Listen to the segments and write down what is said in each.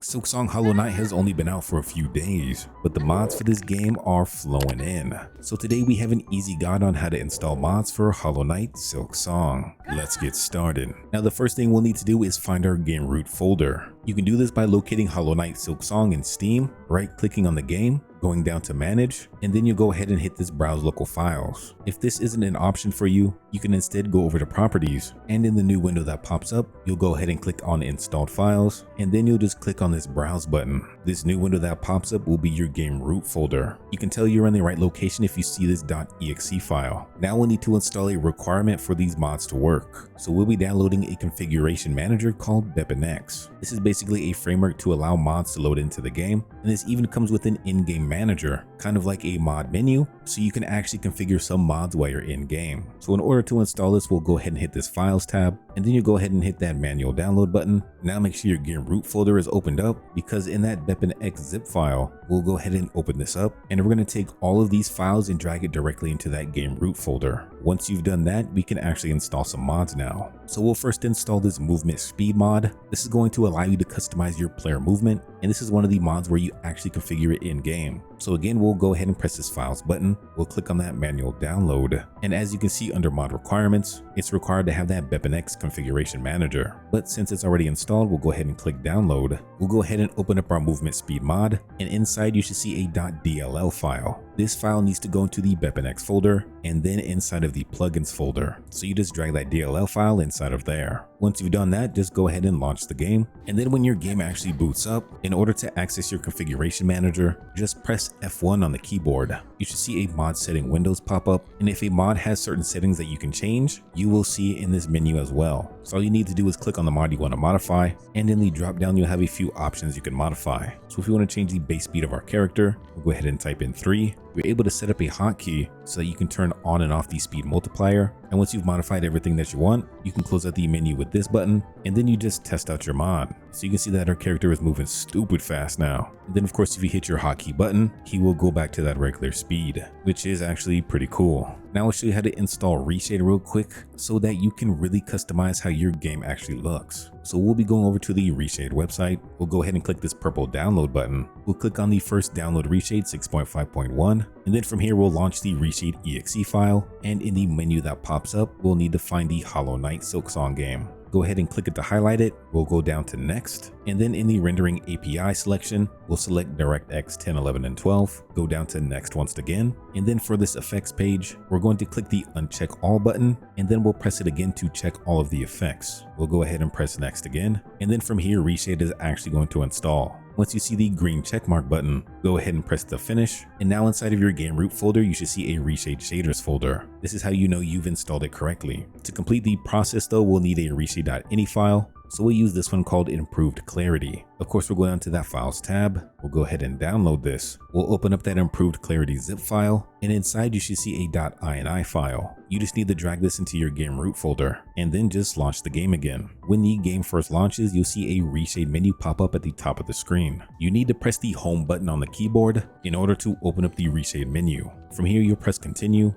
Silksong Hollowknight has only been out for a few days, but the mods for this game are flowing in. So today we have an easy guide on how to install mods for Hollowknight Silksong. Let's get started. Now the first thing we'll need to do is find our game root folder. You can do this by locating Hollowknight Silksong in Steam, right-clicking on the game, going down to manage, and then you go ahead and hit this browse local files. If this isn't an option for you, you can instead go over to properties, and in the new window that pops up, you'll go ahead and click on installed files, and then you'll just click on this browse button. This new window that pops up will be your game root folder. You can tell you're in the right location if you see this .exe file. Now we'll need to install a requirement for these mods to work. So we'll be downloading a configuration manager called BepInEx. This is basically a framework to allow mods to load into the game, and this even comes with an in-game manager, kind of like a mod menu, so you can actually configure some mods while you're in game. So in order to install this, we'll go ahead and hit this files tab, and then you go ahead and hit that manual download button. Now make sure your game root folder is opened up, because in that BepInEx zip file, we'll go ahead and open this up, and we're going to take all of these files and drag it directly into that game root folder. Once you've done that, we can actually install some mods now. So we'll first install this movement speed mod. This is going to allow you to customize your player movement, and this is one of the mods where you actually configure it in game. So again, we'll go ahead and press this files button. We'll click on that manual download, and as you can see under mod requirements, it's required to have that BepInEx configuration manager. But since it's already installed, we'll go ahead and click download. We'll go ahead and open up our movement speed mod, and inside you should see a .dll file. This file needs to go into the BepInEx folder and then inside of the plugins folder. So you just drag that DLL file inside of there. Once you've done that, just go ahead and launch the game. And then when your game actually boots up, in order to access your configuration manager, just press F1 on the keyboard. You should see a mod setting windows pop up. And if a mod has certain settings that you can change, you will see it in this menu as well. So all you need to do is click on the mod you want to modify, and in the drop down, you'll have a few options you can modify. So if you want to change the base speed of our character, we'll go ahead and type in 3. You're able to set up a hotkey so that you can turn on and off the speed multiplier. And once you've modified everything that you want, you can close out the menu with this button, and then you just test out your mod. So you can see that our character is moving stupid fast now. And then of course, if you hit your hotkey button, he will go back to that regular speed, which is actually pretty cool. Now I'll show you how to install ReShade real quick so that you can really customize how your game actually looks. So we'll be going over to the ReShade website. We'll go ahead and click this purple download button. We'll click on the first download ReShade 6.5.1, and then from here we'll launch the ReShade exe file, and in the menu that pops up, we'll need to find the Hollowknight Silksong game. Go ahead and click it to highlight it. We'll go down to next, and then in the rendering API selection, we'll select DirectX 10, 11, and 12. Go down to next once again, and then for this effects page, we're going to click the uncheck all button, and then we'll press it again to check all of the effects. We'll go ahead and press next again, and then from here, ReShade is actually going to install. Once you see the green checkmark button, go ahead and press the finish. And now inside of your game root folder, you should see a ReShade shaders folder. This is how you know you've installed it correctly. To complete the process though, we'll need a reshade.ini file. So we'll use this one called improved clarity. Of course, we'll go down to that files tab. We'll go ahead and download this. We'll open up that improved clarity zip file, and inside you should see a .ini file. You just need to drag this into your game root folder and then just launch the game again. When the game first launches, you'll see a ReShade menu pop up at the top of the screen. You need to press the home button on the keyboard in order to open up the ReShade menu. From here, you'll press continue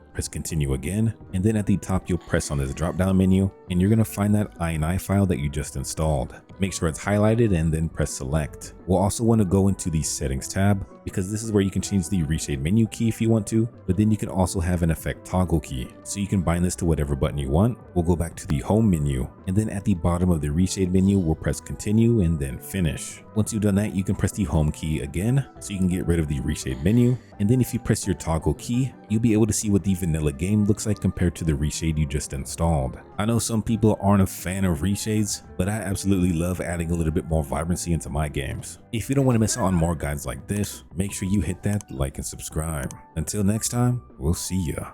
again, and then at the top, you'll press on this drop down menu, and you're gonna find that ini file that you just installed. Make sure it's highlighted and then press select. We'll also want to go into the settings tab, because this is where you can change the ReShade menu key if you want to, but then you can also have an effect toggle key. So you can bind this to whatever button you want. We'll go back to the home menu, and then at the bottom of the ReShade menu, we'll press continue and then finish. Once you've done that, you can press the home key again, so you can get rid of the ReShade menu. And then if you press your toggle key, you'll be able to see what the vanilla game looks like compared to the ReShade you just installed. I know some people aren't a fan of ReShades, but I absolutely love adding a little bit more vibrancy into my games. If you don't want to miss out on more guides like this, make sure you hit that like and subscribe. Until next time, we'll see ya.